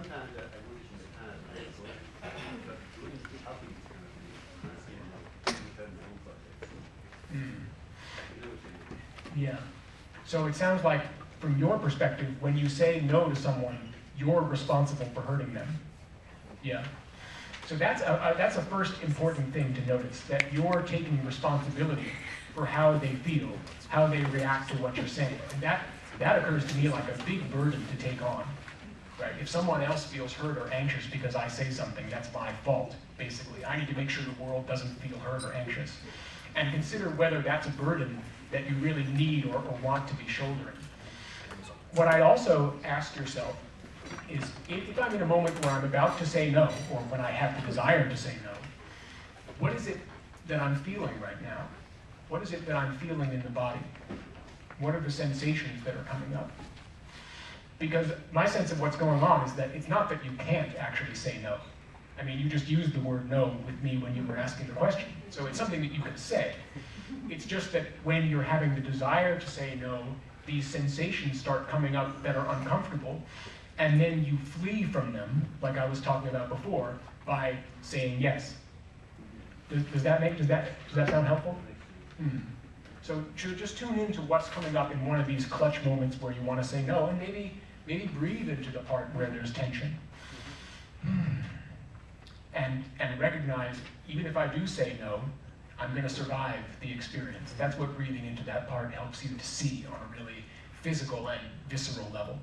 sometimes I wish you the time to answer it, but when you speak, how can you kind of be, I say, you know, you've had my own project, so, you know what you mean. Yeah. So it sounds like, from your perspective, when you say no to someone, you're responsible for hurting them. Yeah. So that's a first important thing to notice, that you're taking responsibility for how they feel, how they react to what you're saying. And that occurs to me like a big burden to take on. Right? If someone else feels hurt or anxious because I say something, that's my fault, basically. I need to make sure the world doesn't feel hurt or anxious. And consider whether that's a burden that you really need or want to be shouldering. What I'd also ask yourself is, if I'm in a moment where I'm about to say no, or when I have the desire to say no, what is it that I'm feeling right now? What is it that I'm feeling in the body? What are the sensations that are coming up? Because my sense of what's going on is that it's not that you can't actually say no. I mean, you just used the word no with me when you were asking the question. So it's something that you can say. It's just that when you're having the desire to say no, these sensations start coming up that are uncomfortable, and then you flee from them, like I was talking about before, by saying yes. Does that sound helpful? So just tune into what's coming up in one of these clutch moments where you want to say no, and maybe breathe into the part where there's tension. And recognize, even if I do say no, I'm going to survive the experience. That's what breathing into that part helps you to see on a really physical and visceral level.